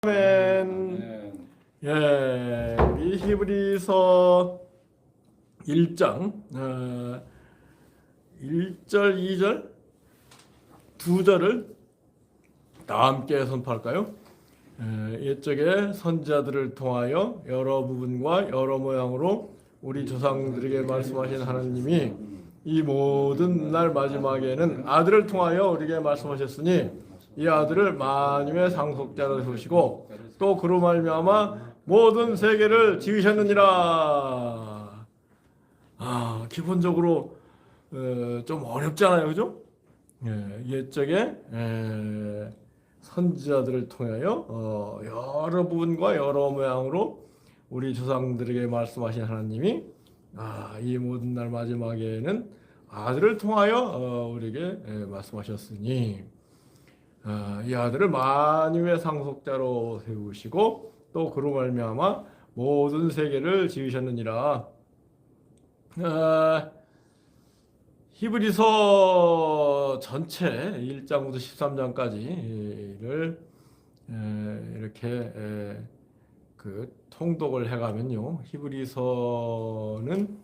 아멘. 우리 히브리서 1장 1절, 2절 두 절을 다 함께 선포할까요? 옛적에 선지자들을 통하여 여러 부분과 여러 모양으로 우리 조상들에게 말씀하신 하나님이 이 모든 날 마지막에는 아들을 통하여 우리에게 말씀하셨으니 이 아들을 만유의 상속자로 세우시고 또 그로 말미암아 모든 세계를 지으셨느니라. 기본적으로 좀 어렵잖아요, 그죠? 옛적에 선지자들을 통하여 여러 부분과 여러 모양으로 우리 조상들에게 말씀하신 하나님이 이 모든 날 마지막에는 아들을 통하여 우리에게 말씀하셨으니 이 아들을 만유의 상속자로 세우시고 또 그로 말미암아 모든 세계를 지으셨느니라. 히브리서 전체 1장부터 13장까지를 이렇게 그 통독을 해가면요, 히브리서는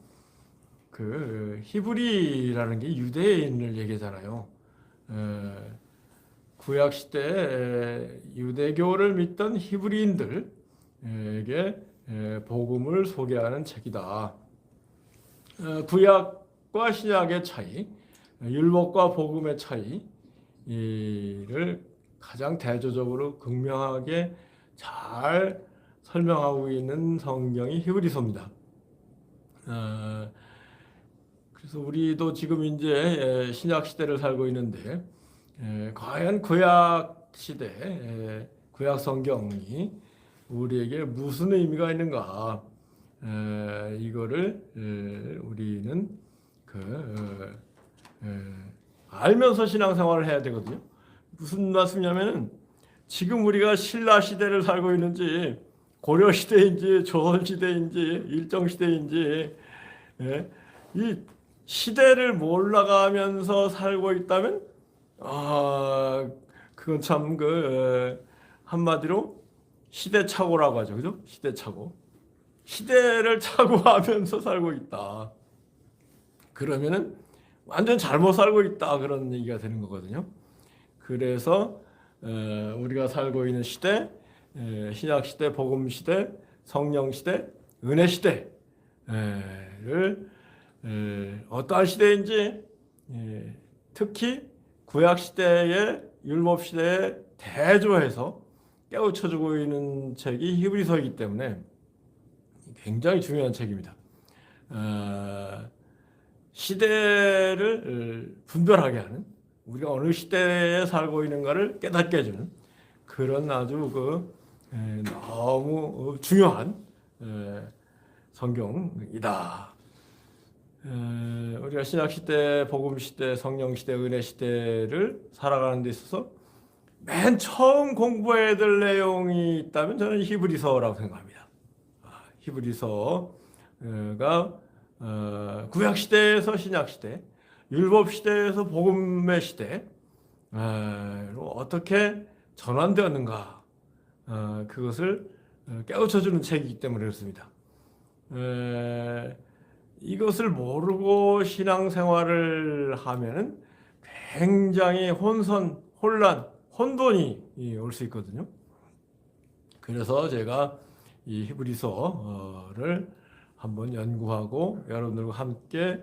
그 히브리라는 게 유대인을 얘기하잖아요. 구약 시대 유대교를 믿던 히브리인들에게 복음을 소개하는 책이다. 구약과 신약의 차이, 율법과 복음의 차이를 가장 대조적으로 극명하게 잘 설명하고 있는 성경이 히브리서입니다. 그래서 우리도 지금 이제 신약 시대를 살고 있는데 과연 구약 시대, 구약 성경이 우리에게 무슨 의미가 있는가? 이거를 우리는 알면서 신앙생활을 해야 되거든요. 무슨 말씀이냐면은 지금 우리가 신라 시대를 살고 있는지 고려 시대인지 조선 시대인지 일정 시대인지 이 시대를 몰라가면서 살고 있다면 그건 참 한마디로 시대착오라고 하죠, 그죠? 시대착오. 시대를 착오하면서 살고 있다. 그러면은 완전 잘못 살고 있다, 그런 얘기가 되는 거거든요. 그래서 우리가 살고 있는 시대, 신약 시대, 복음 시대, 성령 시대, 은혜 시대를 어떠한 시대인지, 특히 구약 시대의 율법 시대에 대조해서 깨우쳐주고 있는 책이 히브리서이기 때문에 굉장히 중요한 책입니다. 시대를 분별하게 하는, 우리가 어느 시대에 살고 있는가를 깨닫게 해주는 그런 아주 너무 중요한 성경이다. 우리가 신약 시대, 복음 시대, 성령 시대, 은혜 시대를 살아가는 데 있어서 맨 처음 공부해야 될 내용이 있다면 저는 히브리서라고 생각합니다. 히브리서가 구약 시대에서 신약 시대, 율법 시대에서 복음의 시대로 어떻게 전환되었는가, 그것을 깨우쳐주는 책이기 때문에 그렇습니다. 이것을 모르고 신앙생활을 하면은 굉장히 혼선, 혼란, 혼돈이 올 수 있거든요. 그래서 제가 이 히브리서를 한번 연구하고 여러분들과 함께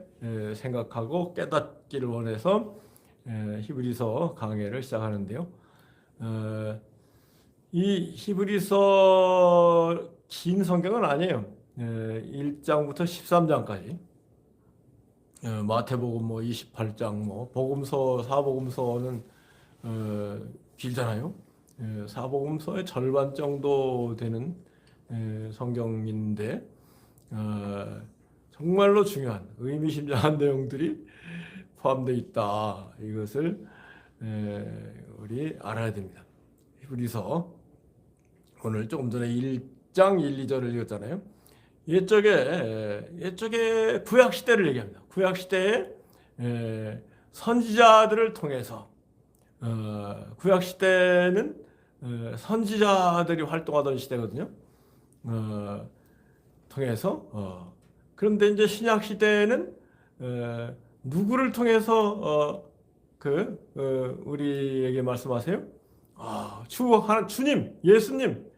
생각하고 깨닫기를 원해서 히브리서 강해를 시작하는데요. 이 히브리서 긴 성경은 아니에요. 1장부터 13장까지. 마태복음 28장, 복음서, 사복음서는 길잖아요. 사복음서의 절반 정도 되는 성경인데 정말로 중요한 의미심장한 내용들이 포함되어 있다. 이것을 우리 알아야 됩니다. 히브리서 오늘 조금 전에 1장 1, 2절을 읽었잖아요. 옛적에 구약 시대를 얘기합니다. 구약 시대에 선지자들을 통해서 구약 시대는 선지자들이 활동하던 시대거든요. 통해서 그런데 이제 신약 시대에는 누구를 통해서 우리에게 말씀하세요? 주님, 예수님,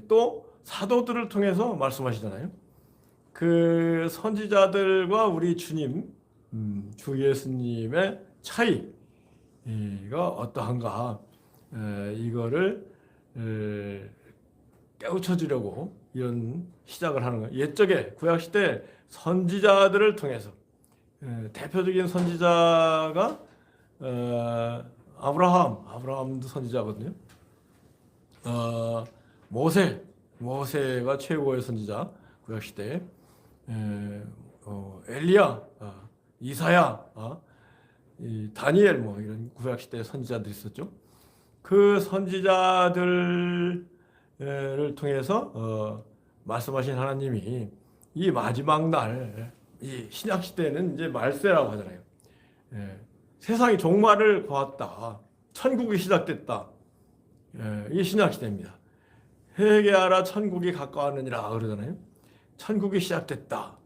또 사도들을 통해서 말씀하시잖아요. 그 선지자들과 우리 주님, 주 예수님의 차이가 어떠한가, 이거를 깨우쳐 주려고 이런 시작을 하는 거예요. 옛적에 구약시대 선지자들을 통해서 대표적인 선지자가 아브라함도 선지자거든요. 모세가 최고의 선지자, 구약시대에. 엘리야, 이사야, 다니엘, 이런 구약시대 선지자들이 있었죠. 그 선지자들을 통해서 말씀하신 하나님이 이 마지막 날, 이 신약시대는 이제 말세라고 하잖아요. 세상이 종말을 보았다. 천국이 시작됐다. 이게 신약시대입니다. 회개하라 천국이 가까웠느니라 그러잖아요. 천국이 시작됐다.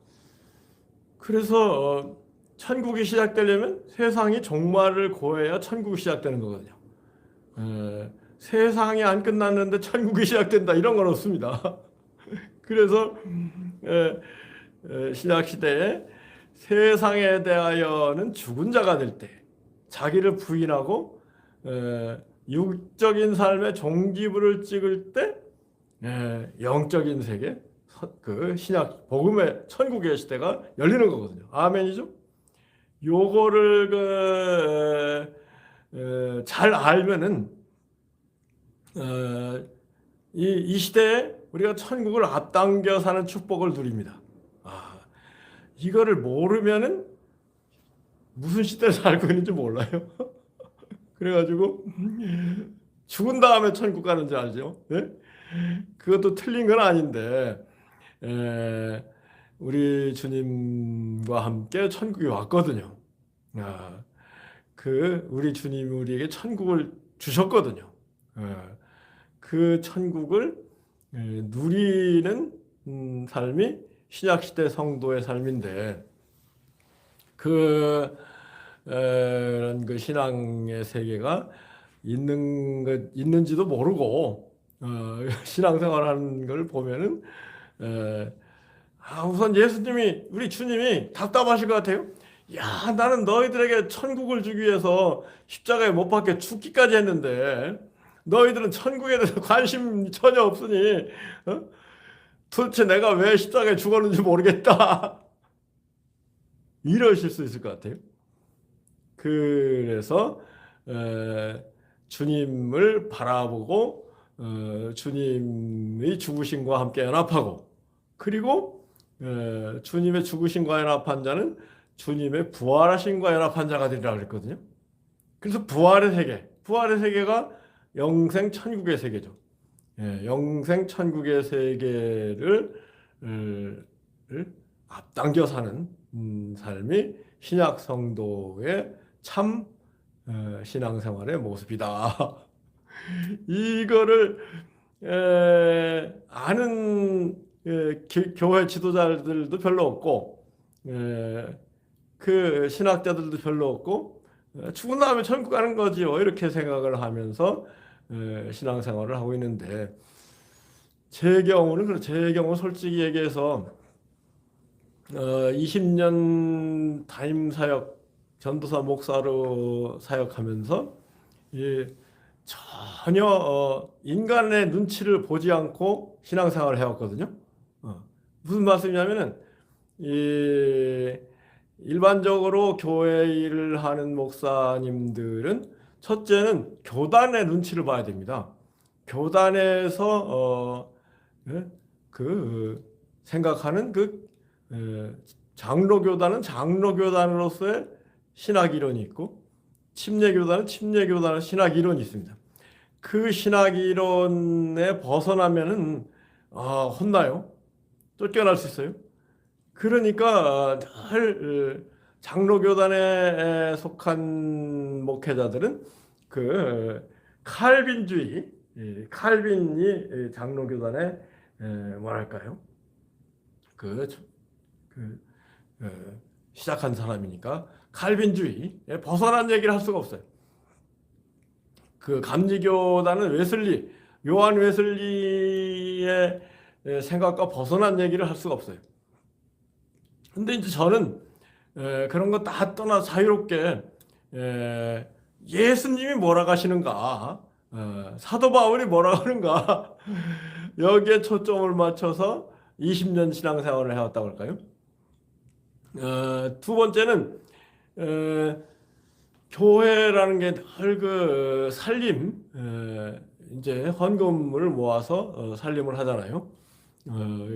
그래서 천국이 시작되려면 세상이 종말을 고해야 천국이 시작되는 거거든요. 세상이 안 끝났는데 천국이 시작된다 이런 건 없습니다. 그래서 신약시대에 세상에 대하여는 죽은 자가 될 때 자기를 부인하고 육적인 삶의 종지부를 찍을 때 영적인 세계, 그 신약 복음의 천국의 시대가 열리는 거거든요. 아멘이죠? 요거를 잘 알면은 이 시대에 우리가 천국을 앞당겨 사는 축복을 누립니다. 이거를 모르면은 무슨 시대를 살고 있는지 몰라요. 그래가지고 죽은 다음에 천국 가는 줄 알죠? 네? 그것도 틀린 건 아닌데 우리 주님과 함께 천국에 왔거든요. 우리 주님이 우리에게 천국을 주셨거든요. 그 천국을 누리는 삶이 신약시대 성도의 삶인데 그런 그 신앙의 세계가 있는지도 모르고 신앙생활하는 걸 보면은 우선 예수님이 우리 주님이 답답하실 것 같아요. 야, 나는 너희들에게 천국을 주기 위해서 십자가에 못 박혀 죽기까지 했는데 너희들은 천국에 대해서 관심 전혀 없으니 도대체 내가 왜 십자가에 죽었는지 모르겠다. 이러실 수 있을 것 같아요. 그래서 주님을 바라보고 주님의 죽으심과 함께 연합하고 그리고 주님의 죽으심과 연합한 자는 주님의 부활하심과 연합한 자가 되리라 그랬거든요. 그래서 부활의 세계가 영생 천국의 세계죠. 영생 천국의 세계를 앞당겨 사는 삶이 신약 성도의 참 신앙생활의 모습이다. 이거를 아는 교회 지도자들도 별로 없고 그 신학자들도 별로 없고 죽은 다음에 천국 가는 거지요. 이렇게 생각을 하면서 신앙생활을 하고 있는데 제 경우는 솔직히 얘기해서 20년 담임 사역 전도사 목사로 사역하면서 전혀 인간의 눈치를 보지 않고 신앙생활을 해왔거든요. 무슨 말씀이냐면은 일반적으로 교회 일을 하는 목사님들은 첫째는 교단의 눈치를 봐야 됩니다. 교단에서 생각하는 장로교단은 장로교단으로서의 신학 이론이 있고 침례교단은 침례교단의 신학 이론이 있습니다. 그 신학 이론에 벗어나면은 혼나요. 쫓겨날 수 있어요. 그러니까 늘 장로교단에 속한 목회자들은 칼빈주의, 칼빈이 장로교단에 뭐랄까요? 그, 그 시작한 사람이니까 칼빈주의에 벗어난 얘기를 할 수가 없어요. 그 감리교단은 웨슬리, 요한 웨슬리의 생각과 벗어난 얘기를 할 수가 없어요. 근데 이제 저는 그런 거 다 떠나 자유롭게 예수님이 뭐라고 하시는가, 사도 바울이 뭐라고 하는가 여기에 초점을 맞춰서 20년 신앙생활을 해왔다고 할까요? 두 번째는 교회라는 게 늘 그 살림, 이제 헌금을 모아서 살림을 하잖아요.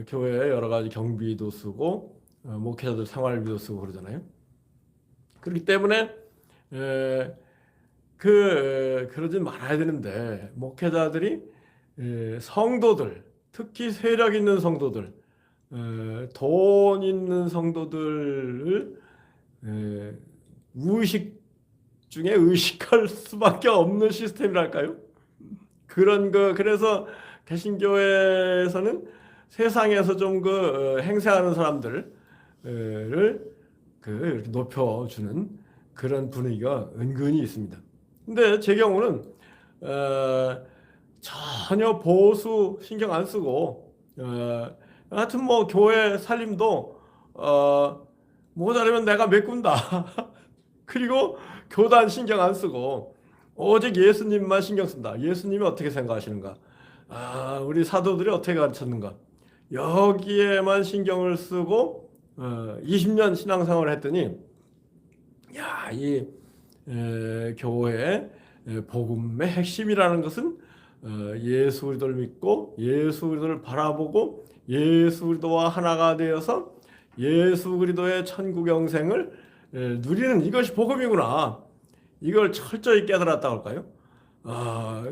교회에 여러 가지 경비도 쓰고 목회자들 생활비도 쓰고 그러잖아요. 그렇기 때문에 그러진 말아야 되는데 목회자들이 성도들, 특히 세력 있는 성도들, 돈 있는 성도들을 무의식 중에 의식할 수밖에 없는 시스템이랄까요? 그런 그래서 개신교에서는 세상에서 좀 행세하는 사람들을 이렇게 높여주는 그런 분위기가 은근히 있습니다. 근데 제 경우는 전혀 보수 신경 안 쓰고 하여튼 뭐 교회 살림도 모자라면 내가 메꾼다. 그리고 교단 신경 안 쓰고 오직 예수님만 신경 쓴다. 예수님이 어떻게 생각하시는가? 우리 사도들이 어떻게 가르쳤는가? 여기에만 신경을 쓰고 20년 신앙생활을 했더니 야, 이 교회의 복음의 핵심이라는 것은 예수 그리스도를 믿고 예수 그리스도를 바라보고 예수 그리스도와 하나가 되어서 예수 그리스도의 천국 영생을 누리는 이것이 복음이구나. 이걸 철저히 깨달았다고 할까요?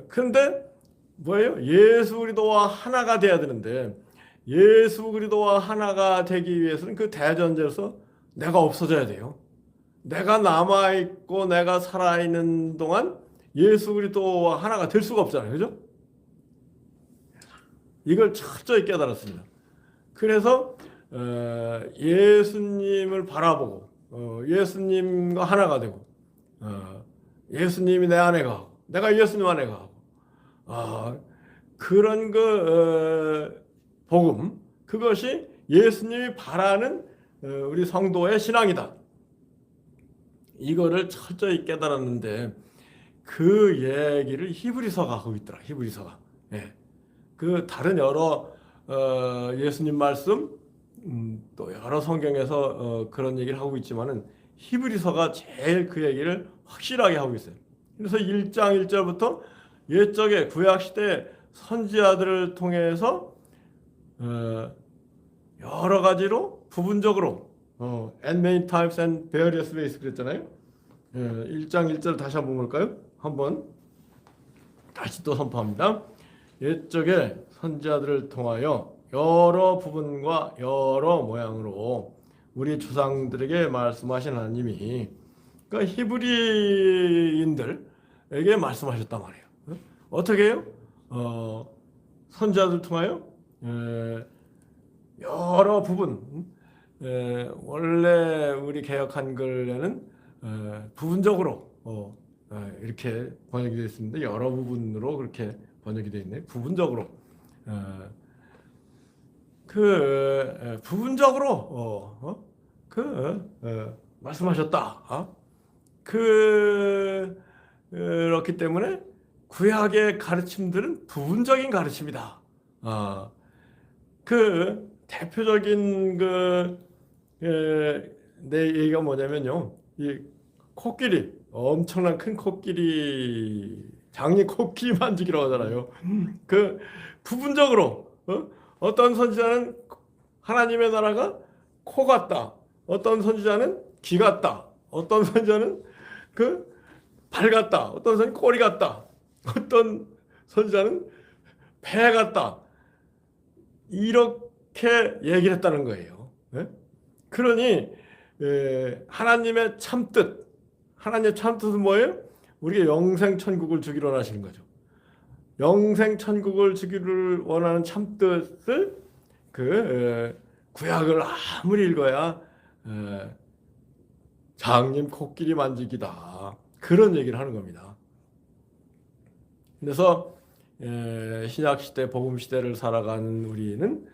그런데 뭐예요? 예수 그리스도와 하나가 돼야 되는데 예수 그리스도와 하나가 되기 위해서는 그 대전제에서 내가 없어져야 돼요. 내가 남아있고 내가 살아있는 동안 예수 그리스도와 하나가 될 수가 없잖아요. 그죠? 이걸 철저히 깨달았습니다. 그래서 예수님을 바라보고 예수님과 하나가 되고 예수님이 내 안에 가고 내가 예수님 안에 가고 그런 복음 그것이 예수님이 바라는 우리 성도의 신앙이다. 이거를 철저히 깨달았는데 그 얘기를 히브리서가 하고 있더라. 히브리서가. 예. 그 다른 여러 예수님 말씀 또 여러 성경에서 그런 얘기를 하고 있지만은 히브리서가 제일 그 얘기를 확실하게 하고 있어요. 그래서 1장 1절부터 옛적의 구약시대 선지자들을 통해서 여러 가지로 부분적으로 and many times and various ways 그랬잖아요. 1장 1절 다시 한번 볼까요? 한번 다시 또 선포합니다. 옛적의 선지자들을 통하여 여러 부분과 여러 모양으로 우리 조상들에게 말씀하신 하나님이 그러니까 히브리인들에게 말씀하셨단 말이에요. 어떻게 해요? 선지자들 통하여 여러 부분 원래 우리 개역 한글에는 부분적으로 이렇게 번역이 되어 있습니다. 여러 부분으로 그렇게 번역이 되어 있네요. 부분적으로 부분적으로 말씀하셨다. 그렇기 때문에 구약의 가르침들은 부분적인 가르침이다. 그 대표적인 내 얘기가 뭐냐면요. 이 코끼리, 엄청난 큰 코끼리, 장미 코끼리 만지기라고 하잖아요. 그 부분적으로 어떤 선지자는 하나님의 나라가 코 같다. 어떤 선지자는 귀 같다. 어떤 선지자는 발 같다. 어떤 선지자는 꼬리 같다. 어떤 선지자는 배 같다. 이렇게 얘기를 했다는 거예요. 그러니 하나님의 참뜻, 하나님의 참뜻은 뭐예요? 우리가 영생 천국을 주기로 하시는 거죠. 영생 천국을 주기를 원하는 참뜻을 구약을 아무리 읽어야 장님 코끼리 만지기다. 그런 얘기를 하는 겁니다. 그래서 신약 시대, 복음 시대를 살아가는 우리는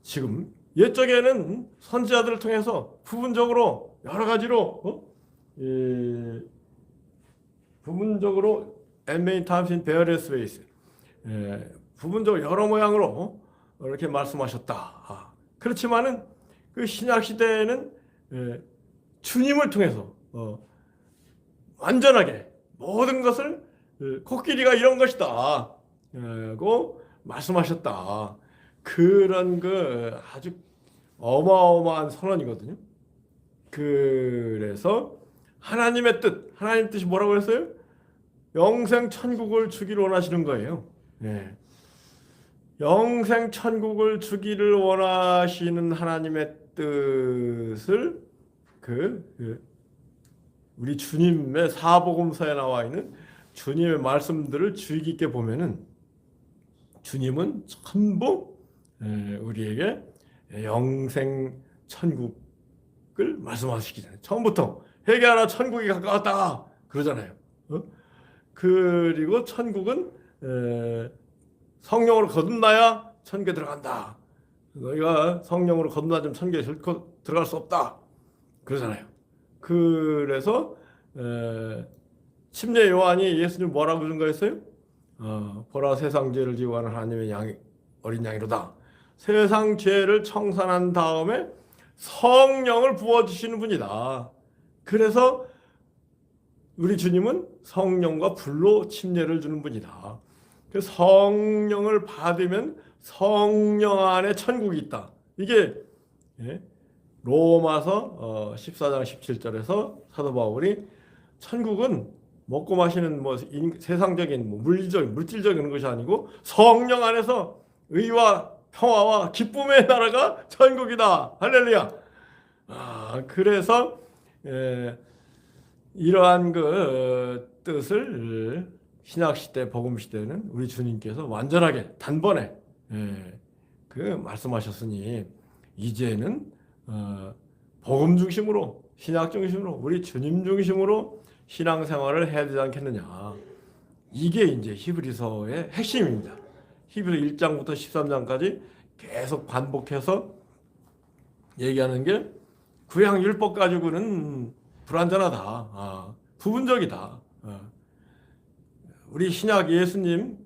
지금 옛적에는 선지자들을 통해서 부분적으로 여러 가지로 부분적으로 and many times in various ways 부분적으로 여러 모양으로 이렇게 말씀하셨다. 그렇지만은 그 신약 시대에는 주님을 통해서 완전하게 모든 것을 코끼리가 이런 것이다 고 말씀하셨다. 그런 아주 어마어마한 선언이거든요. 그래서 하나님의 하나님 뜻이 뭐라고 했어요? 영생 천국을 주기를 원하시는 거예요. 네. 영생 천국을 주기를 원하시는 하나님의 뜻을 우리 주님의 사복음서에 나와 있는 주님의 말씀들을 주의 깊게 보면은 주님은 전부 우리에게 영생 천국을 말씀하시기 전에 처음부터 회개하라 천국이 가까웠다 그러잖아요. 그리고 천국은 성령으로 거듭나야 천국에 들어간다. 너희가 성령으로 거듭나지 천국에 결코 들어갈 수 없다 그러잖아요. 그래서 침례 요한이 예수님 뭐라고 그런 거였어요? 보라 세상 죄를 지고 가는 하나님의 어린 양이로다. 세상 죄를 청산한 다음에 성령을 부어주시는 분이다. 그래서 우리 주님은 성령과 불로 침례를 주는 분이다. 그 성령을 받으면 성령 안에 천국이 있다. 이게 로마서 14장 17절에서 사도 바울이 천국은 먹고 마시는 세상적인 물질적인 것이 아니고 성령 안에서 의와 평화와 기쁨의 나라가 천국이다. 할렐루야. 그래서 이러한 뜻을 신약 시대, 복음 시대는 우리 주님께서 완전하게 단번에 말씀하셨으니 이제는 복음 중심으로, 신약 중심으로, 우리 주님 중심으로 신앙생활을 해야 되지 않겠느냐. 이게 이제 히브리서의 핵심입니다. 히브리 1장부터 13장까지 계속 반복해서 얘기하는 게 구약 율법 가지고는 불완전하다. 부분적이다. 우리 신약 예수님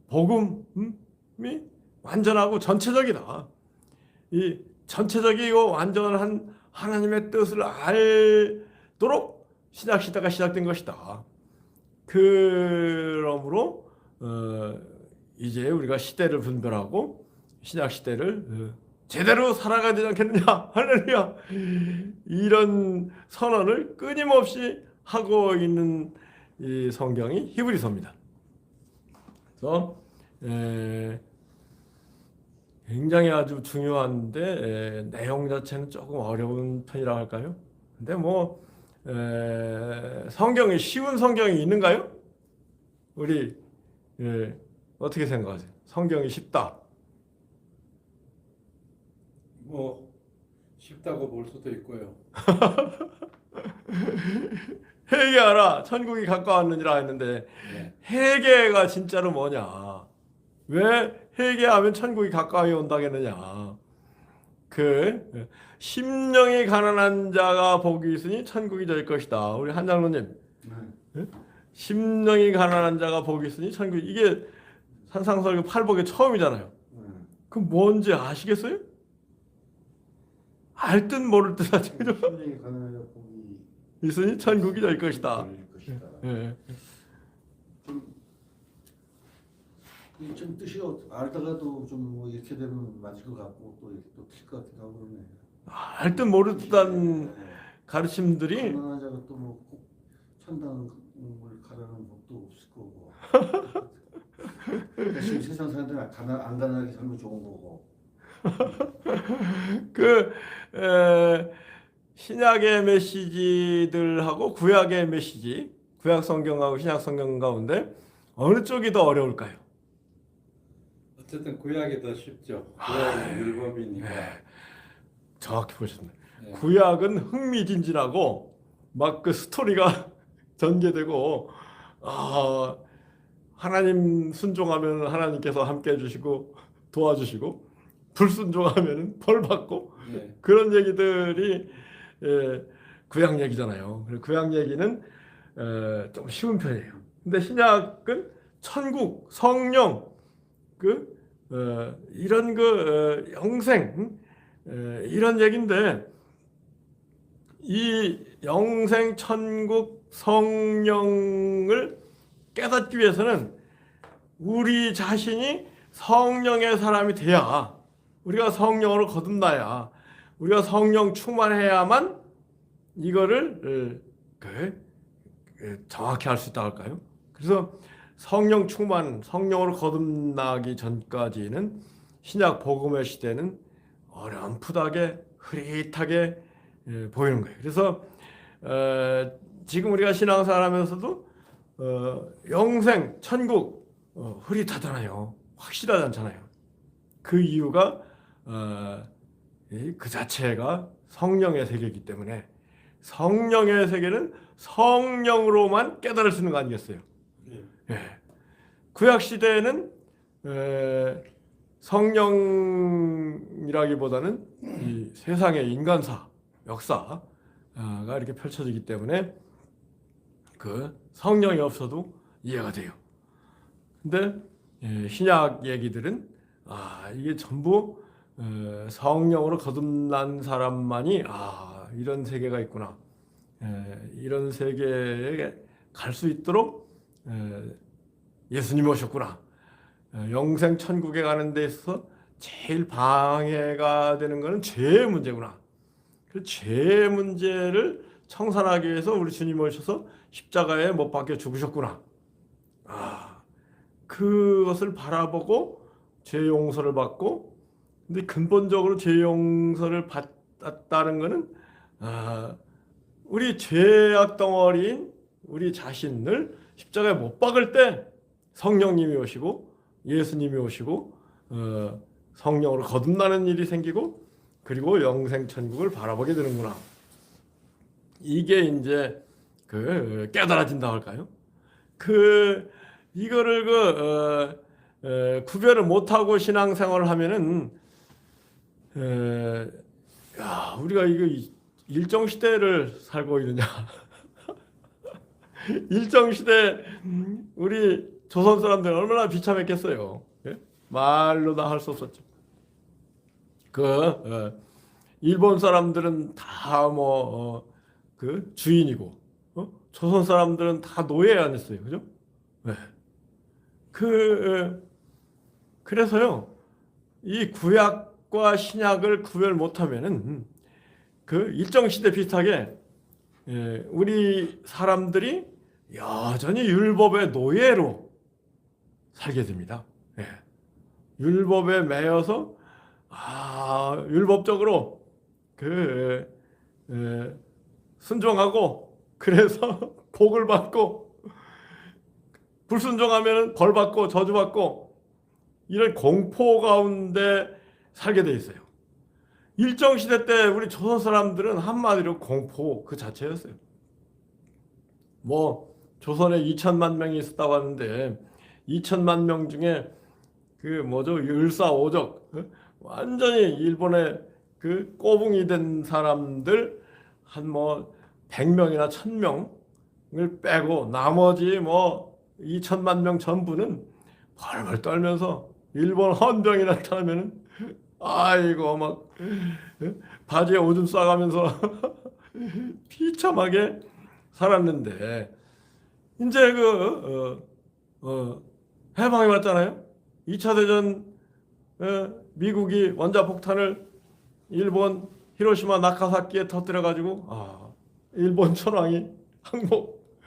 복음이 완전하고 전체적이다. 이 전체적이고 완전한 하나님의 뜻을 알도록 신약 시대가 시작된 것이다. 그러므로 이제 우리가 시대를 분별하고 신약 시대를 제대로 살아가야 되지 않겠느냐. 할렐루야. 이런 선언을 끊임없이 하고 있는 이 성경이 히브리서입니다. 그래서 굉장히 아주 중요한데 내용 자체는 조금 어려운 편이라고 할까요? 근데 성경이 쉬운 성경이 있는가요? 우리 어떻게 생각하세요? 성경이 쉽다. 쉽다고 볼 수도 있고요. 회개하라 천국이 가까웠느니라 했는데 회개가 진짜로 뭐냐? 왜 회개하면 천국이 가까이 온다겠느냐? 심령이 가난한 자가 복이 있으니 천국이 될 것이다. 우리 한장로님, 심령이 가난한 자가 복이 있으니 천국, 이게 산상설교 8복의 처음이잖아요. 그럼 뭔지 아시겠어요? 알 듯 모를 듯 하죠. 심령이 가난한 자가 복이 있으니 천국이 될 것이다. 좀 뜻이 알다가도 좀 이렇게 되면 맞을 것 같고 또 이렇게 또 틀 것 같기도 하고 그러네. 알 듯 모를 듯한 가르침들이 가난한 자가 또 꼭 천당을 가라는 법도 없을 거고. 지금 세상 사람들은 안 가난하게 살면 좋은 거고. 신약의 메시지들하고 구약의 메시지, 구약 성경하고 신약 성경 가운데 어느 쪽이 더 어려울까요? 어쨌든 구약이 더 쉽죠. 구약은 율법이니까. 정확히 보셨네. 네. 구약은 흥미진진하고 막 그 스토리가 전개되고 하나님 순종하면 하나님께서 함께 해주시고 도와주시고 불순종하면 벌 받고 네. 그런 얘기들이 구약 얘기잖아요. 그리고 구약 얘기는 좀 쉬운 편이에요. 근데 신약은 천국, 성령, 이런 영생 이런 얘기인데 이 영생, 천국, 성령을 깨닫기 위해서는 우리 자신이 성령의 사람이 돼야 우리가 성령으로 거듭나야 우리가 성령 충만해야만 이거를 정확히 할 수 있다 할까요? 그래서 성령 충만, 성령으로 거듭나기 전까지는 신약 복음의 시대는 어렴풋하게 흐릿하게 보이는 거예요. 그래서 지금 우리가 신앙생활하면서도 영생, 천국 흐릿하잖아요. 확실하지 않잖아요. 그 이유가 그 자체가 성령의 세계이기 때문에 성령의 세계는 성령으로만 깨달을 수 있는 거 아니겠어요? 네. 예. 구약 시대에는 성령이라기보다는 이 세상의 인간사, 역사가 이렇게 펼쳐지기 때문에 그 성령이 없어도 이해가 돼요. 근데 신약 얘기들은 이게 전부 성령으로 거듭난 사람만이 이런 세계가 있구나. 이런 세계에 갈 수 있도록 예수님이 오셨구나. 영생 천국에 가는 데 있어서 제일 방해가 되는 것은 죄의 문제구나. 그 죄의 문제를 청산하기 위해서 우리 주님이 오셔서 십자가에 못 박혀 죽으셨구나. 그것을 바라보고 죄 용서를 받고, 근데 근본적으로 죄 용서를 받았다는 것은 우리 죄악 덩어리인 우리 자신을 십자가에 못 박을 때 성령님이 오시고 예수님이 오시고 성령으로 거듭나는 일이 생기고 그리고 영생 천국을 바라보게 되는구나. 이게 이제 깨달아진다 할까요? 이거를 구별을 못하고 신앙생활을 하면은 우리가 이거 일정 시대를 살고 있느냐? 일정 시대 우리 조선 사람들은 얼마나 비참했겠어요. 예? 말로 다 할 수 없었죠. 일본 사람들은 다 주인이고, 조선 사람들은 다 노예 아니었어요, 그죠? 네. 그래서요, 이 구약과 신약을 구별 못하면은 일정 시대 비슷하게 우리 사람들이 여전히 율법의 노예로 살게 됩니다. 예. 율법에 매여서 율법적으로 순종하고 그래서 복을 받고 불순종하면 벌 받고 저주 받고 이런 공포 가운데 살게 돼 있어요. 일정 시대 때 우리 조선 사람들은 한마디로 공포 그 자체였어요. 조선에 2천만 명이 있었다고 하는데 2천만 명 중에 일사오적 완전히 일본의 꼬붕이 된 사람들 한 100명이나 1000명을 빼고 나머지 2천만 명 전부는 벌벌 떨면서 일본 헌병이 나타나면은 아이고 바지에 오줌 싸가면서 비참하게 살았는데 이제 해방이 왔잖아요. 2차 대전 미국이 원자폭탄을 일본 히로시마 나카사키에 터뜨려가지고 일본 천황이 항복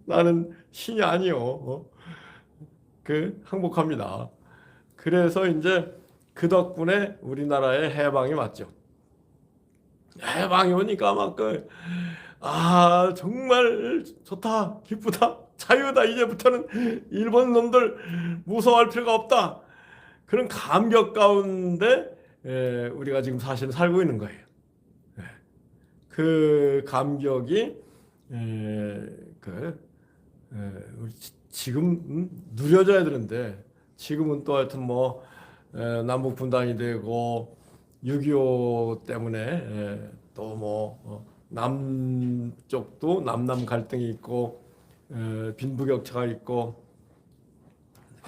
나는 신이 아니요 항복합니다. 그래서 이제 그 덕분에 우리나라에 해방이 왔죠. 해방이 오니까 아, 정말 좋다, 기쁘다, 자유다. 이제부터는 일본 놈들 무서워할 필요가 없다. 그런 감격 가운데 우리가 지금 사실 살고 있는 거예요. 예. 그 감격이 우리 지금 누려져야 되는데 지금은 또 하여튼 뭐 남북 분단이 되고 6.25 때문에 또 뭐 남쪽도 남남 갈등이 있고 빈부격차가 있고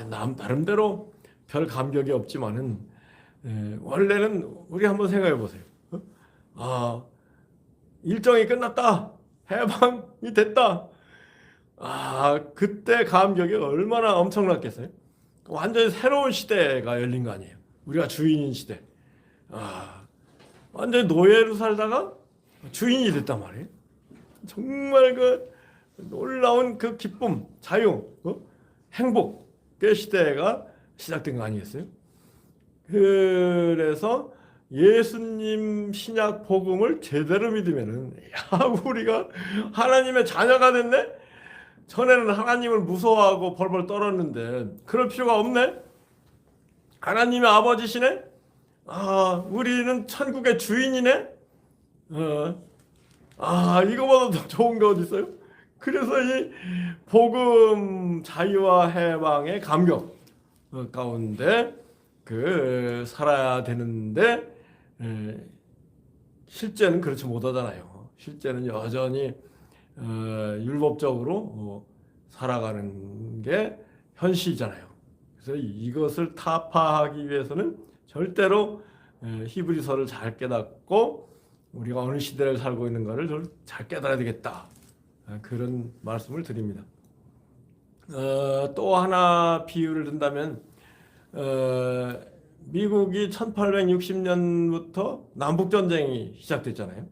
나름대로 별 감격이 없지만은 원래는 우리 한번 생각해 보세요. 아, 일정이 끝났다. 해방이 됐다. 아, 그때 감격이 얼마나 엄청났겠어요? 완전히 새로운 시대가 열린 거 아니에요. 우리가 주인인 시대. 아, 완전히 노예로 살다가 주인이 됐단 말이에요. 정말 그 놀라운 그 기쁨, 자유, 행복의 시대가 시작된 거 아니겠어요? 그래서 예수님 신약 복음을 제대로 믿으면은 야, 우리가 하나님의 자녀가 됐네? 전에는 하나님을 무서워하고 벌벌 떨었는데 그럴 필요가 없네? 하나님의 아버지시네? 아, 우리는 천국의 주인이네? 이거보다 더 좋은 게 어디 있어요? 그래서 이 복음 자유와 해방의 감격 가운데 살아야 되는데 실제는 그렇지 못하잖아요. 실제는 여전히 율법적으로 살아가는 게 현실이잖아요. 그래서 이것을 타파하기 위해서는 절대로 히브리서를 잘 깨닫고 우리가 어느 시대를 살고 있는가를 잘 깨달아야 되겠다. 그런 말씀을 드립니다. 또 하나 비유를 든다면 미국이 1860년부터 남북전쟁이 시작됐잖아요.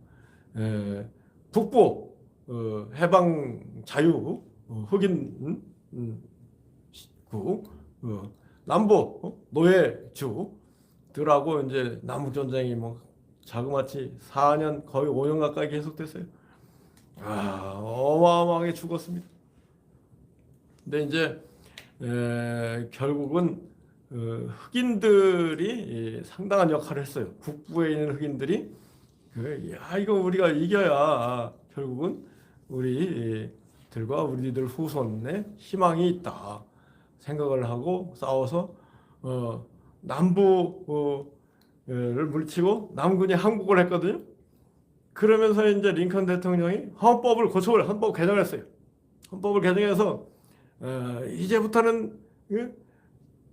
북부 해방 자유 흑인국, 남부 노예주들하고 이제 남북전쟁이 뭐 자그마치 4년 거의 5년 가까이 계속됐어요. 어마어마하게 죽었습니다. 근데 이제 결국은 흑인들이 상당한 역할을 했어요. 북부에 있는 흑인들이 이거 우리가 이겨야 결국은 우리들과 우리들 후손에 희망이 있다 생각을 하고 싸워서 남부를 물리치고 남군이 항복을 했거든요. 그러면서 이제 링컨 대통령이 헌법 개정을 했어요. 헌법을 개정해서 이제부터는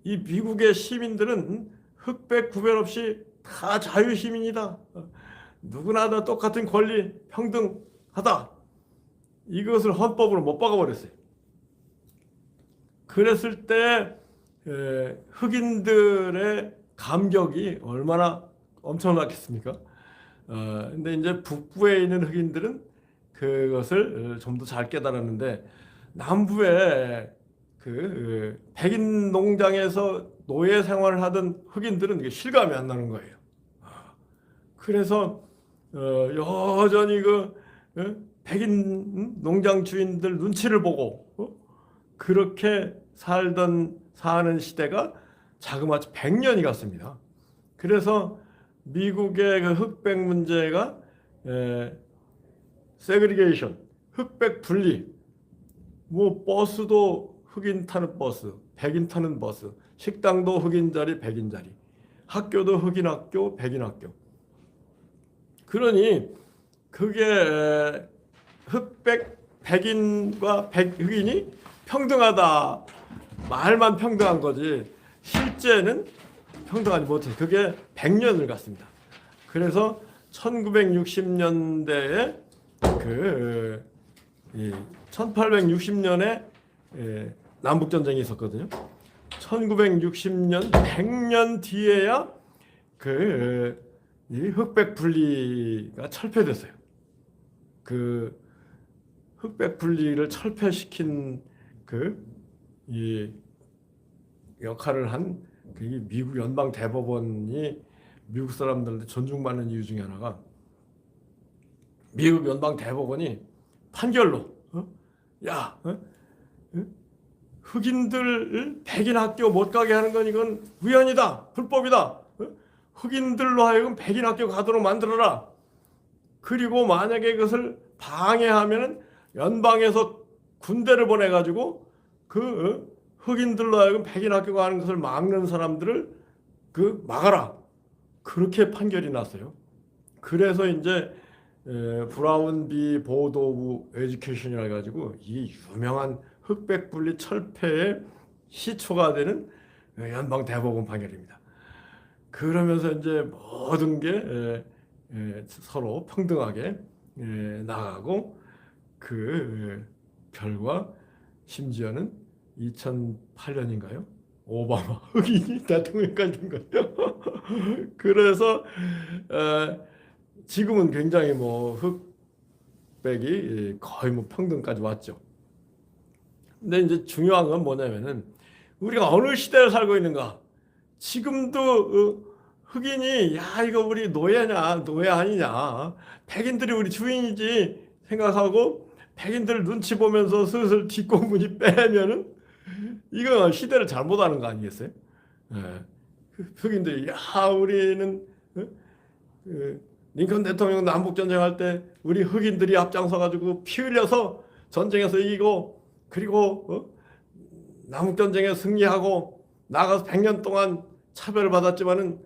이 미국의 시민들은 흑백 구별 없이 다 자유 시민이다. 누구나 다 똑같은 권리 평등하다. 이것을 헌법으로 못 박아버렸어요. 그랬을 때 흑인들의 감격이 얼마나 엄청났겠습니까? 근데 이제 북부에 있는 흑인들은 그것을 좀 더 잘 깨달았는데 남부에 백인 농장에서 노예 생활을 하던 흑인들은 이게 실감이 안 나는 거예요. 그래서 여전히 백인 농장 주인들 눈치를 보고 그렇게 사는 시대가 자그마치 100년이 갔습니다. 그래서 미국의 그 흑백 문제가 세그리게이션, 흑백 분리, 뭐 버스도 흑인 타는 버스, 백인 타는 버스, 식당도 흑인 자리, 백인 자리, 학교도 흑인 학교, 백인 학교. 그러니 그게 흑백, 백인과 흑인이 평등하다. 말만 평등한 거지 실제는 평등하지 못해요. 그게 100년을 갔습니다. 그래서 1960년대에 1860년에 남북전쟁이 있었거든요. 1960년 100년 뒤에야 이 흑백 분리가 철폐됐어요. 그 흑백 분리를 철폐시킨 이 역할을 한 미국 연방 대법원이 미국 사람들한테 존중받는 이유 중에 하나가 미국 연방 대법원이 판결로 야, 흑인들 백인 학교 못 가게 하는 건 이건 위헌이다, 불법이다. 흑인들로 하여금 백인 학교 가도록 만들어라. 그리고 만약에 그것을 방해하면은 연방에서 군대를 보내가지고 그 흑인들로 하여금 백인 학교 가는 것을 막는 사람들을 막아라. 그렇게 판결이 났어요. 그래서 이제 브라운 비 보드 오브 에듀케이션이라 해가지고 이 유명한 흑백 분리 철폐의 시초가 되는 연방 대법원 판결입니다. 그러면서 이제 모든 게 서로 평등하게 나가고 그 결과 심지어는 2008년인가요? 오바마 흑인이 대통령까지 된 거예요. 그래서 지금은 굉장히 뭐 흑백이 거의 뭐 평등까지 왔죠. 근데 이제 중요한 건 뭐냐면은 우리가 어느 시대를 살고 있는가? 지금도 흑인이 야 이거 우리 노예냐 노예 아니냐 백인들이 우리 주인이지 생각하고 백인들 눈치 보면서 슬슬 뒷공문이 빼면은 이거 시대를 잘못하는 거 아니겠어요? 흑인들이 야 우리는 링컨 대통령 남북 전쟁할 때 우리 흑인들이 앞장서 가지고 피 흘려서 전쟁에서 이기고 그리고 남북 전쟁에 승리하고 나가서 100년 동안 차별을 받았지만은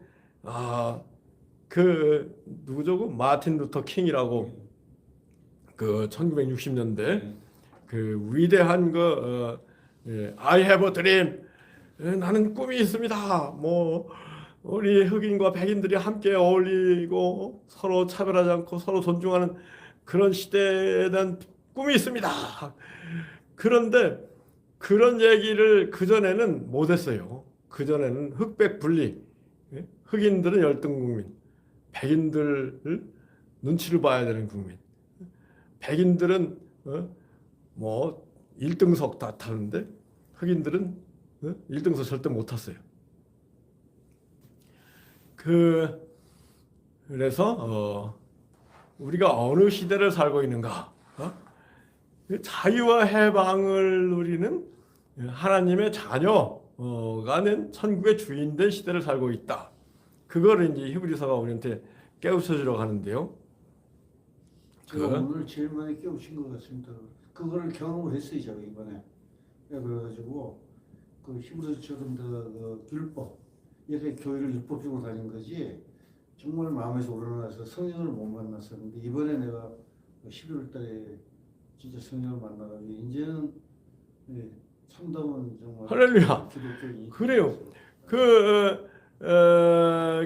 누구죠? 그 마틴 루터 킹이라고 그 1960년대 그 위대한 I have a dream. 나는 꿈이 있습니다. 뭐 우리 흑인과 백인들이 함께 어울리고 서로 차별하지 않고 서로 존중하는 그런 시대에 대한 꿈이 있습니다. 그런데 그런 얘기를 그전에는 못했어요. 그전에는 흑백 분리, 흑인들은 열등국민, 백인들을 눈치를 봐야 되는 국민, 백인들은 뭐 1등석 다 타는데 흑인들은 1등석 절대 못 탔어요. 그래서 우리가 어느 시대를 살고 있는가? 자유와 해방을 누리는 하나님의 자녀가 된 천국의 주인 된 시대를 살고 있다. 그거를 이제 히브리서가 우리한테 깨우쳐주려고 하는데요. 오늘 제일 많이 깨우친 것 같습니다. 그거를 경험을 했어요, 제가 이번에. 그래가지고 그 히브리서처럼 그 율법, 이렇게 교회를 율법적으로 다닌 거지. 정말 마음에서 우러나서 성령을 못 만났었는데 이번에 내가 11월 달에 진짜 성령을 만나가지고 이제는 참담은 정말 할렐루야. 그래요.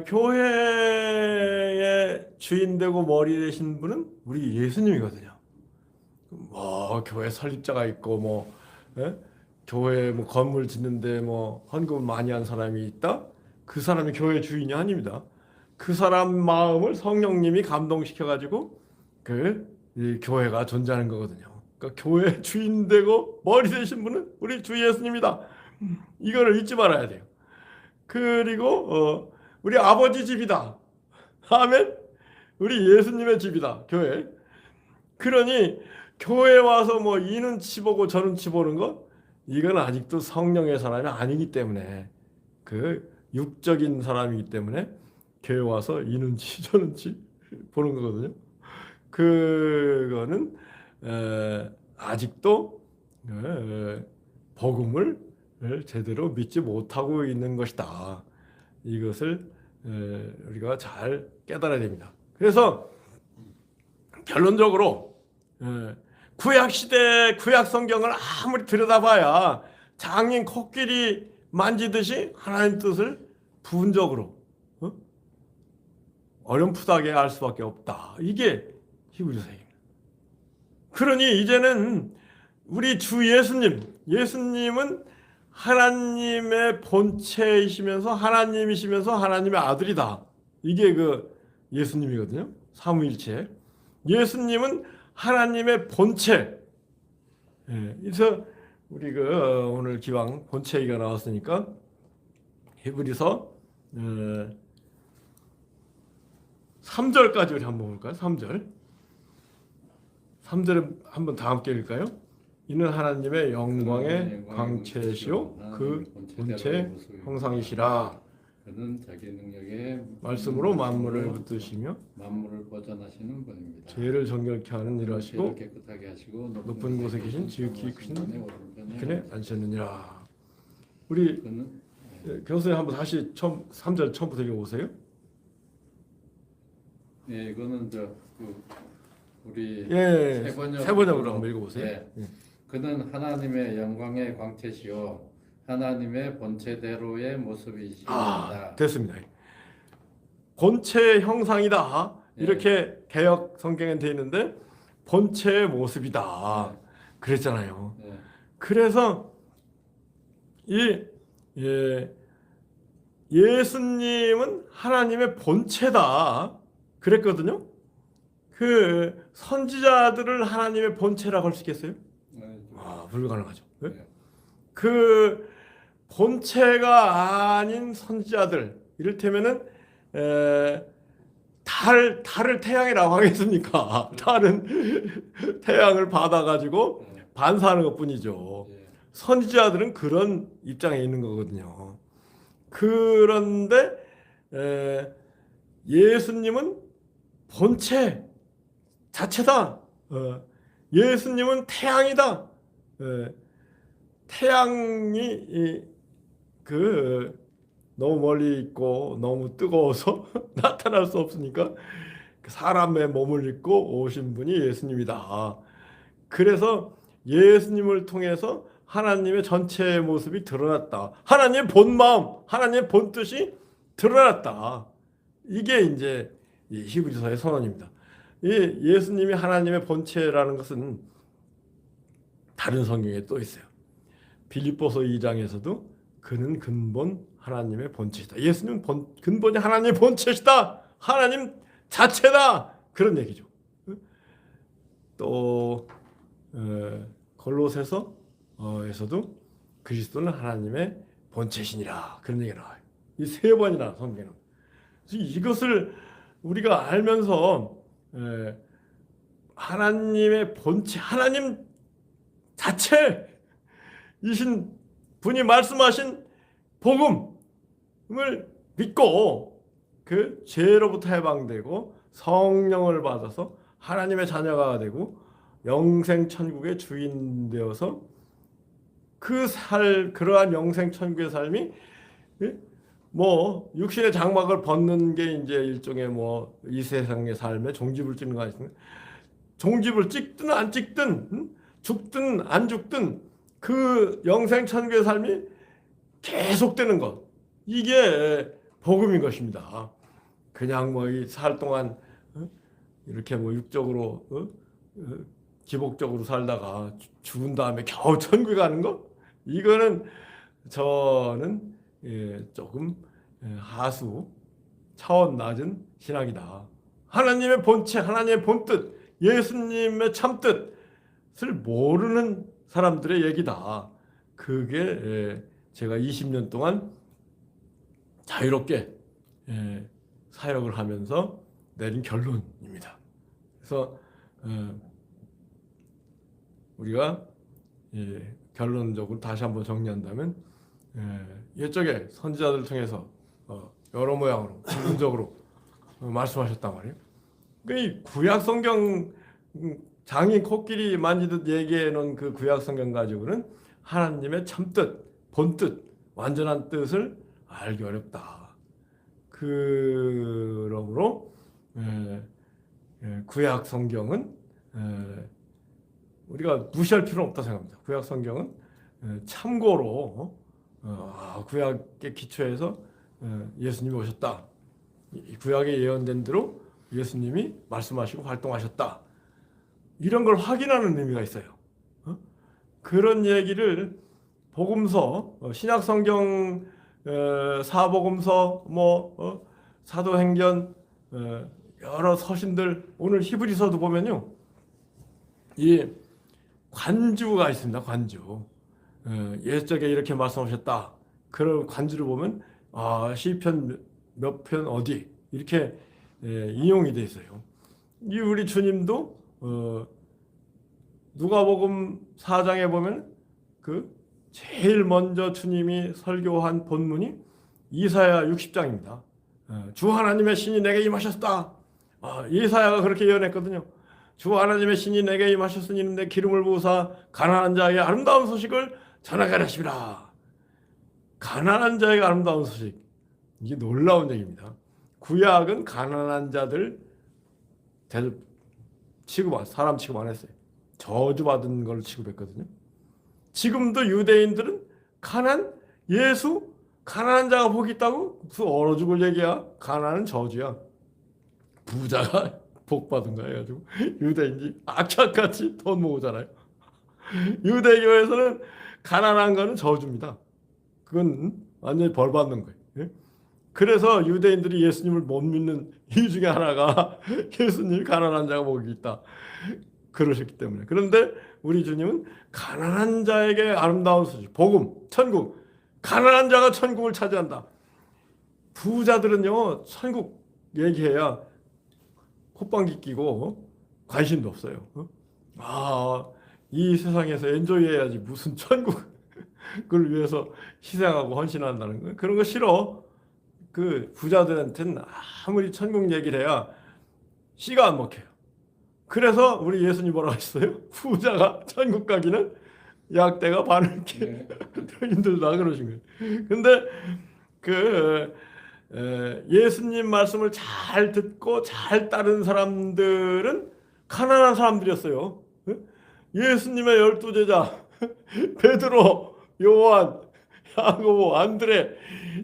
교회의 주인 되고 머리 되신 분은 우리 예수님이거든요. 뭐 교회 설립자가 있고 뭐 교회 뭐 건물 짓는데 뭐 헌금을 많이 한 사람이 있다. 그 사람이 교회 주인이 아닙니다. 그 사람 마음을 성령님이 감동시켜 가지고 이 교회가 존재하는 거거든요. 그러니까 교회 주인 되고 머리 되신 분은 우리 주 예수님이다. 이거를 잊지 말아야 돼요. 그리고 우리 아버지 집이다. 아멘. 우리 예수님의 집이다. 교회. 그러니 교회 와서 뭐 이는 치보고 저는 치보는 거 이건 아직도 성령의 사람이 아니기 때문에 그 육적인 사람이기 때문에 교회 와서 이는 치 저는 치 보는 거거든요. 그거는 아직도 복음을 제대로 믿지 못하고 있는 것이다. 이것을 우리가 잘 깨달아야 됩니다. 그래서 결론적으로 구약 시대 구약 성경을 아무리 들여다봐야 장인 코끼리 만지듯이 하나님 뜻을 부분적으로 어렴풋하게 알 수밖에 없다. 이게 히브리서입니다. 그러니 이제는 우리 주 예수님은 하나님의 본체이시면서 하나님이시면서 하나님의 아들이다. 이게 그 예수님이거든요. 삼위일체. 예수님은 하나님의 본체. 그래서 우리 오늘 기왕 본체 얘기가 나왔으니까 히브리서 3절까지 우리 한번 볼까요? 3절. 3절에 한번 다 함께 읽을까요? 이는 하나님의 영광의 광채시요 그 본체 형상이시라. 그는 자기 능력의 말씀으로 만물을 붙드시며 만물을 보존하시는 분입니다. 죄를 정결케 하는 일을 하시고 죄를 깨끗하게 하시고 높은 곳에 계신 지극히 크신 오른편에 그네 앉으셨느니라. 우리 그는 교수님 한번 다시 처음 3절 처음부터 읽어보세요. 예, 이거는 우리 예, 세 번역으로 세 번역으로 한번 읽어보세요. 예. 예. 그는 하나님의 영광의 광채시요 하나님의 본체대로의 모습이십니다. 됐습니다. 본체의 형상이다. 이렇게 개역 성경에 되어 있는데 본체의 모습이다. 그랬잖아요. 예. 그래서 예수님은 하나님의 본체다. 그랬거든요. 그 선지자들을 하나님의 본체라고 할 수 있겠어요? 불가능하죠. 네. 그 본체가 아닌 선지자들, 이를테면은 달을 태양이라고 하겠습니까? 달은 태양을 받아가지고 반사하는 것뿐이죠. 예. 선지자들은 그런 입장에 있는 거거든요. 그런데 예수님은 본체 자체다. 예수님은 태양이다. 태양이 너무 멀리 있고 너무 뜨거워서 나타날 수 없으니까 사람의 몸을 입고 오신 분이 예수님이다. 그래서 예수님을 통해서 하나님의 전체의 모습이 드러났다. 하나님의 본 마음, 하나님의 본 뜻이 드러났다. 이게 이제 이 히브리서의 선언입니다. 이 예수님이 하나님의 본체라는 것은 다른 성경에 또 있어요. 빌립보서 2장에서도 그는 근본 하나님의 본체이다. 예수님은 근본이 하나님의 본체시다. 하나님 자체다. 그런 얘기죠. 또 골로새서에서도 그리스도는 하나님의 본체시니라. 그런 얘기가 나와요. 이 세 번이나 성경은. 이것을 우리가 알면서 하나님의 본체, 하나님 자체이신 분이 말씀하신 복음을 믿고 그 죄로부터 해방되고 성령을 받아서 하나님의 자녀가 되고 영생 천국의 주인 되어서 그러한 영생 천국의 삶이 뭐 육신의 장막을 벗는 게 이제 일종의 뭐 이 세상의 삶에 종집을 찍는 거 아니겠습니까? 종집을 찍든 안 찍든 죽든 안 죽든 그 영생 천국의 삶이 계속되는 것, 이게 복음인 것입니다. 그냥 뭐 이 살 동안 이렇게 뭐 육적으로 기복적으로 살다가 죽은 다음에 겨우 천국에 가는 것, 이거는 저는 조금 하수 차원 낮은 신앙이다. 하나님의 본체, 하나님의 본뜻, 예수님의 참뜻을 모르는 사람들의 얘기다. 그게 제가 20년 동안 자유롭게 사역을 하면서 내린 결론입니다. 그래서 우리가 결론적으로 다시 한번 정리한다면 옛적에 선지자들을 통해서 여러 모양으로 부분적으로 말씀하셨단 말이에요. 이 구약 성경 장인 코끼리 만지듯 얘기해 놓은 그 구약 성경 가지고는 하나님의 참뜻, 본뜻, 완전한 뜻을 알기 어렵다. 그러므로 구약 성경은 우리가 무시할 필요는 없다 생각합니다. 구약 성경은 참고로 구약의 기초에서 예수님이 오셨다. 구약에 예언된 대로 예수님이 말씀하시고 활동하셨다. 이런 걸 확인하는 의미가 있어요. 그런 얘기를 복음서, 신약성경, 사복음서, 사도행전, 여러 서신들, 오늘 히브리서도 보면요, 이 관주가 있습니다. 관주. 옛적에 이렇게 말씀하셨다. 그런 관주를 보면 시편 몇 편 어디 이렇게 인용이 돼 있어요. 이 우리 주님도 누가복음 4장에 보면 그 제일 먼저 주님이 설교한 본문이 이사야 60장입니다. 주 하나님의 신이 내게 임하셨다. 이사야가 그렇게 예언했거든요. 주 하나님의 신이 내게 임하셨으니 내 기름을 부으사 가난한 자에게 아름다운 소식을 전하게 하시리라. 가난한 자에게 아름다운 소식. 이게 놀라운 얘기입니다. 구약은 가난한 자들 사람 취급 안 했어요. 저주받은 걸 취급했거든요. 지금도 유대인들은 가난한 자가 복이 있다고? 무슨 얼어 죽을 얘기야. 가난은 저주야. 부자가 복 받은 거야 해가지고 유대인이 악착같이 돈 모으잖아요. 유대교에서는 가난한 거는 저주입니다. 그건 완전히 벌 받는 거예요. 예? 그래서 유대인들이 예수님을 못 믿는 이유 중에 하나가 예수님이 가난한 자가 복이 있다 그러셨기 때문에. 그런데 우리 주님은 가난한 자에게 아름다운 소식, 복음, 천국, 가난한 자가 천국을 차지한다. 부자들은요 천국 얘기해야 콧방귀 끼고 관심도 없어요. 이 세상에서 엔조이해야지 무슨 천국을 위해서 희생하고 헌신한다는 거, 그런 거 싫어. 그 부자들한테는 아무리 천국 얘기를 해야 씨가 안 먹혀요. 그래서 우리 예수님 뭐라고 했어요? 부자가 천국 가기는 약대가 바늘게 힘들다 그러신 거예요. 근데 예수님 말씀을 잘 듣고 잘 따른 사람들은 가난한 사람들이었어요. 예수님의 12제자 베드로, 요한, 야고보, 안드레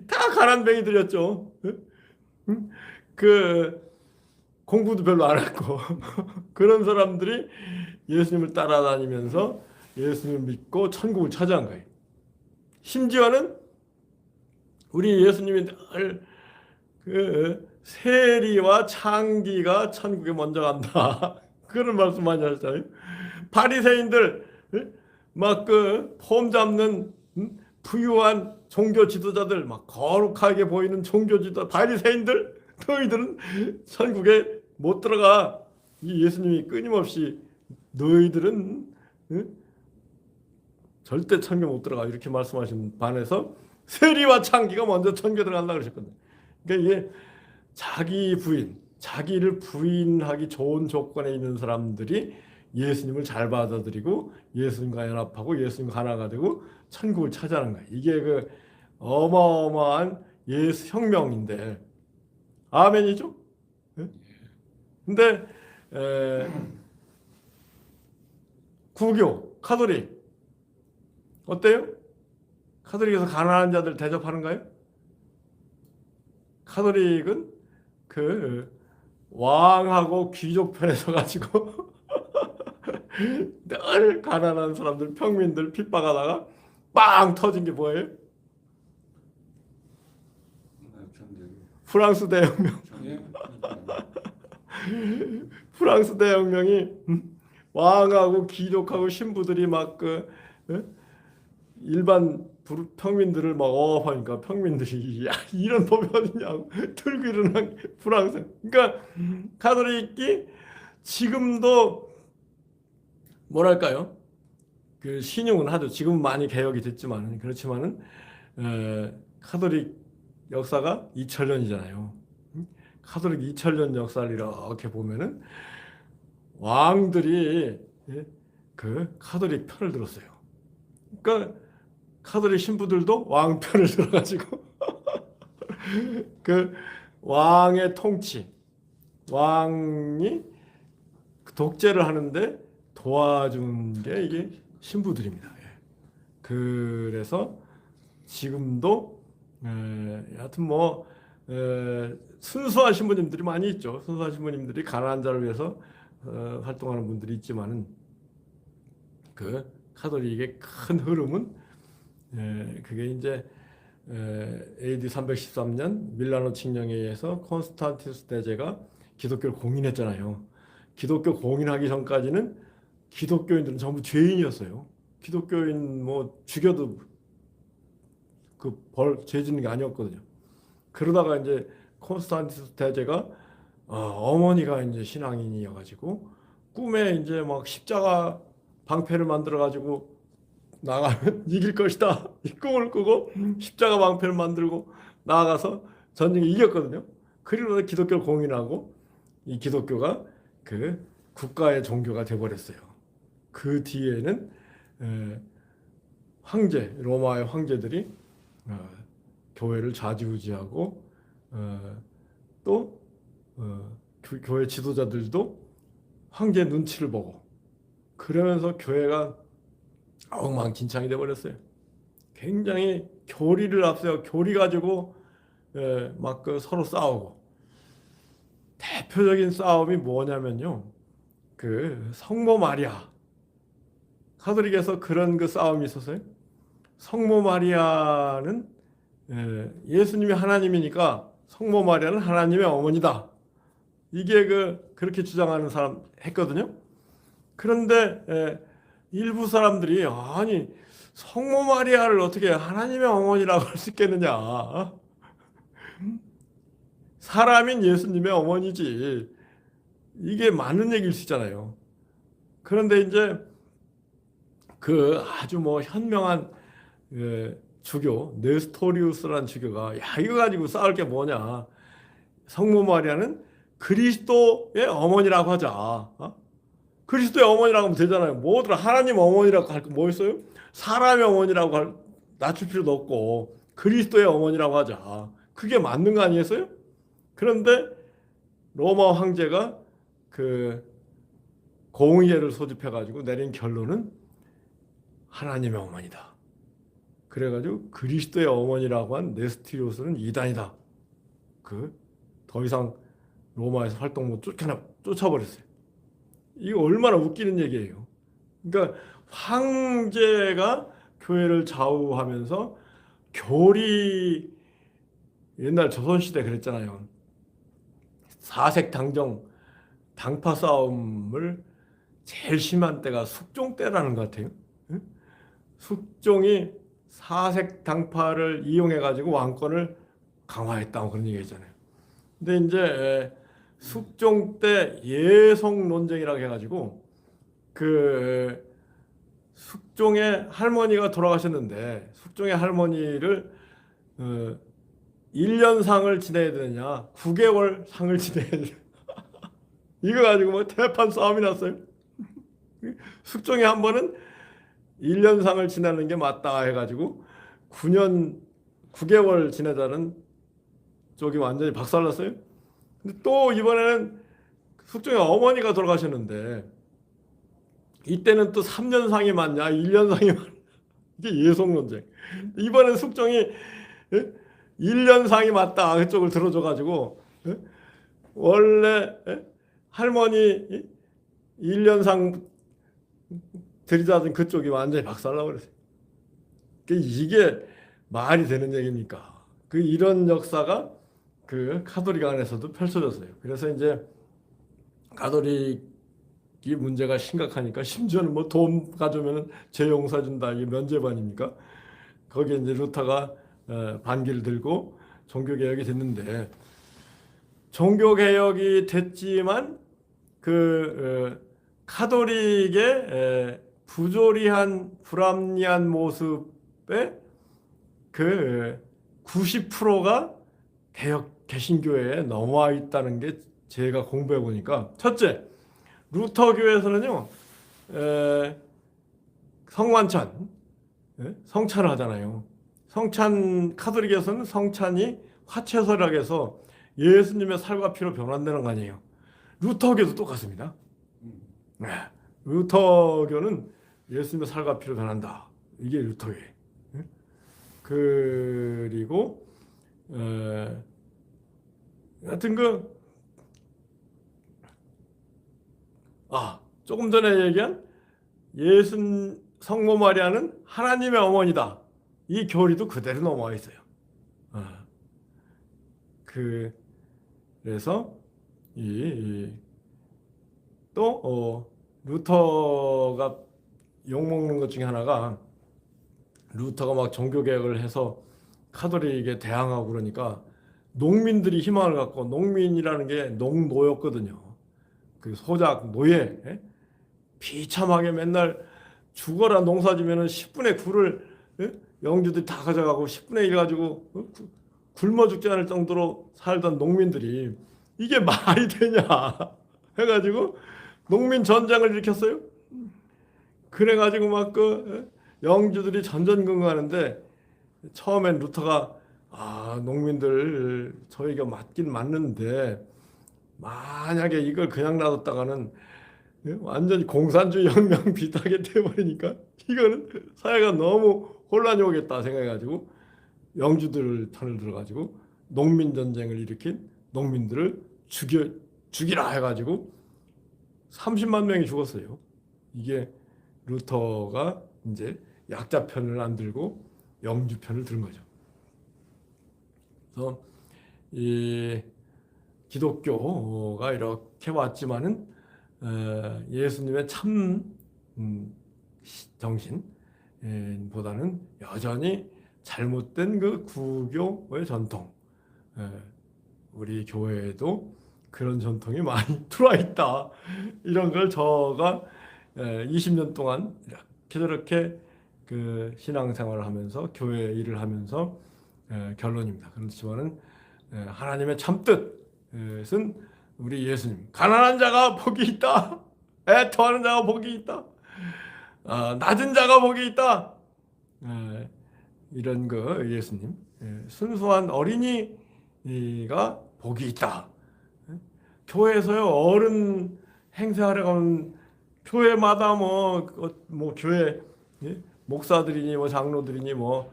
다 가난뱅이들이었죠. 공부도 별로 안 했고 그런 사람들이 예수님을 따라다니면서 예수님을 믿고 천국을 차지한 거예요. 심지어는 우리 예수님이 늘 세리와 창기가 천국에 먼저 간다 그런 말씀 많이 하셨잖아요. 바리새인들 막 폼 잡는 부유한 종교 지도자들, 막 거룩하게 보이는 종교 지도자 바리새인들, 너희들은 천국에 못 들어가. 이 예수님이 끊임없이 너희들은 절대 천국에 못 들어가 이렇게 말씀하신 반해서 세리와 창기가 먼저 천국에 들어간다 그러셨거든요. 그러니까 이게 자기를 부인하기 좋은 조건에 있는 사람들이 예수님을 잘 받아들이고 예수님과 연합하고 예수님과 하나가 되고 천국을 차지하는 거예요. 이게 어마어마한 예수 혁명인데, 아멘이죠? 근데 구교, 카톨릭 어때요? 카톨릭에서 가난한 자들 대접하는가요? 카톨릭은 왕하고 귀족 편에 서가지고 늘 가난한 사람들, 평민들 핍박하다가 빵 터진 게 뭐예요? 프랑스 대혁명. 프랑스 대혁명이 왕하고 귀족하고 신부들이 막 일반 평민들을 막 억압하니까 평민들이 이런 법이 어딨냐고 들고 일어난 프랑스. 그러니까 카톨릭이 지금도 뭐랄까요? 신용은 하죠. 지금 많이 개혁이 됐지만은, 그렇지만은 카톨릭 역사가 2000년이잖아요. 카톨릭 2000년 역사를 이렇게 보면은 왕들이 카톨릭 편을 들었어요. 그러니까 카톨릭 신부들도 왕 편을 들어가지고 왕의 통치, 왕이 독재를 하는데 도와준 게 이게 신부들입니다. 그래서 지금도 하여튼 순수한 신부님들이 많이 있죠. 순수한 신부님들이 가난한 자를 위해서 활동하는 분들이 있지만은 카톨릭의 큰 흐름은 그게 이제 AD 313년 밀라노 칙령에 의해서 콘스탄티누스 대제가 기독교를 공인했잖아요. 기독교 공인하기 전까지는 기독교인들은 전부 죄인이었어요. 기독교인 죽여도 죄 짓는 게 아니었거든요. 그러다가 이제 콘스탄티누스 대제가 어머니가 이제 신앙인이어가지고 꿈에 이제 막 십자가 방패를 만들어 가지고 나가면 이길 것이다. 이 꿈을 꾸고 십자가 방패를 만들고 나아가서 전쟁에 이겼거든요. 그리고 기독교를 공인하고 이 기독교가 그 국가의 종교가 돼버렸어요. 그 뒤에는 황제, 로마의 황제들이 교회를 좌지우지하고 또 교회 지도자들도 황제 눈치를 보고 그러면서 교회가 엉망진창이 돼버렸어요. 굉장히 교리를 앞세워 교리 가지고 막 그 서로 싸우고 대표적인 싸움이 뭐냐면요. 그 성모 마리아 가톨릭에서 그런 그 싸움이 있었어요. 성모 마리아는 예수님이 하나님이니까 성모 마리아는 하나님의 어머니다. 이게 그렇게 주장하는 사람 했거든요. 그런데 일부 사람들이 아니 성모 마리아를 어떻게 하나님의 어머니라고 할 수 있겠느냐. 사람인 예수님의 어머니지. 이게 맞는 얘기일 수 있잖아요. 그런데 이제 그 아주 뭐 현명한 주교 네스토리우스라는 주교가 야 이거 가지고 싸울 게 뭐냐. 성모 마리아는 그리스도의 어머니라고 하자. 그리스도의 어머니라고 하면 되잖아요. 뭐더라 하나님 어머니라고 할 거 뭐 있어요? 사람의 어머니라고 낮출 필요도 없고 그리스도의 어머니라고 하자. 그게 맞는 거 아니겠어요? 그런데 로마 황제가 그 공의회를 소집해가지고 내린 결론은 하나님의 어머니다. 그래가지고 그리스도의 어머니라고 한 네스티리오스는 이단이다. 더 이상 로마에서 활동 못 쫓아버렸어요. 이거 얼마나 웃기는 얘기예요. 그러니까 황제가 교회를 좌우하면서 교리 옛날 조선시대 그랬잖아요. 사색당정 당파 싸움을 제일 심한 때가 숙종 때라는 것 같아요. 숙종이 사색당파를 이용해가지고 왕권을 강화했다고 그런 얘기 있잖아요. 근데 이제 숙종 때 예속 논쟁이라고 해가지고 그 숙종의 할머니가 돌아가셨는데 숙종의 할머니를 1년 상을 지내야 되느냐 9개월 상을 지내야 되느냐 이거 가지고 뭐 대판 싸움이 났어요. 숙종이 한 번은 1년 상을 지내는 게 맞다 해가지고 9개월 지내자는 쪽이 완전히 박살났어요. 근데 또 이번에는 숙종의 어머니가 돌아가셨는데 이때는 또 3년 상이 맞냐 1년 상이 맞냐 이게 예속 논쟁. 이번엔 숙종이 1년 상이 맞다 그쪽을 들어줘가지고 원래 할머니 1년 상 들이자던 그쪽이 완전히 박살나버렸어요. 이게 말이 되는 얘기입니까? 이런 역사가 카톨릭 안에서도 펼쳐졌어요. 그래서 이제 가톨릭이 문제가 심각하니까 심지어는 뭐 돈 가져오면 죄 용서 준다 이게 면죄반입니까? 거기에 이제 루터가 반기를 들고 종교개혁이 됐는데 종교개혁이 됐지만 카톨릭의 부조리한 불합리한 모습에 90%가 개신교회에 넘어와 있다는 게 제가 공부해 보니까 첫째 루터교에서는요 성만찬 성찬을 하잖아요. 카톨릭에서는 성찬이 화채설학에서 예수님의 살과 피로 변환되는 거 아니에요. 루터교도 똑같습니다. 루터교는 예수님의 살과 피로 변한다. 이게 루터교예요. 그리고 하여튼 조금 전에 얘기한 성모 마리아는 하나님의 어머니다. 이 교리도 그대로 넘어와 있어요. 그래서 또 루터가 욕먹는 것 중에 하나가 루터가 막 종교개혁을 해서 카톨릭에 대항하고 그러니까 농민들이 희망을 갖고 농민이라는 게 농노였거든요. 소작 노예 비참하게 맨날 죽어라 농사 지면은 10분의 9를 영주들이 다 가져가고 10분의 1 가지고 굶어 죽지 않을 정도로 살던 농민들이 이게 말이 되냐 해가지고 농민 전쟁을 일으켰어요. 그래가지고 막 그 영주들이 전전긍긍하는데 처음엔 루터가 농민들 저희가 맞긴 맞는데 만약에 이걸 그냥 놔뒀다가는 완전히 공산주의 혁명 비슷하게 돼버리니까 이거는 사회가 너무 혼란이 오겠다 생각해가지고 영주들 편을 들어가지고 농민 전쟁을 일으킨 농민들을 죽이라 해가지고 30만 명이 죽었어요. 이게 루터가 이제 약자 편을 안 들고 영주 편을 든 거죠. 그래서 이 기독교가 이렇게 왔지만은 예수님의 참 정신보다는 여전히 잘못된 그 구교의 전통, 우리 교회에도 그런 전통이 많이 들어와 있다. 이런 걸 저가 20년 동안 이렇게 저렇게 그 신앙생활을 하면서 교회 일을 하면서 결론입니다. 그렇지만은 하나님의 참뜻은 우리 예수님 가난한 자가 복이 있다. 애통하는 자가 복이 있다. 낮은 자가 복이 있다. 이런 거 예수님 순수한 어린이가 복이 있다. 교회에서요 어른 행세하러 가면 교회마다 뭐 교회 목사들이니 뭐 장로들이니 뭐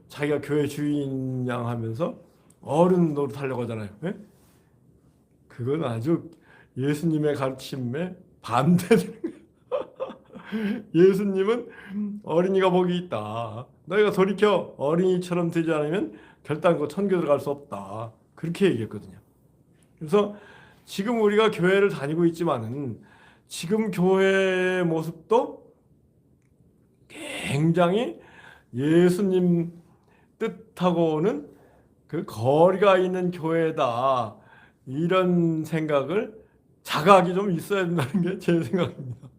자기가 교회 주인 양 하면서 어른 노릇하려고 하잖아요. 그건 아주 예수님의 가르침에 반대되는 거예요. 예수님은 어린이가 복이 있다. 너희가 돌이켜 어린이처럼 되지 않으면 결단코 천교 들어갈 수 없다. 그렇게 얘기했거든요. 그래서 지금 우리가 교회를 다니고 있지만은 지금 교회의 모습도 굉장히 예수님 뜻하고는 그 거리가 있는 교회다. 이런 생각을 자각이 좀 있어야 된다는 게 제 생각입니다.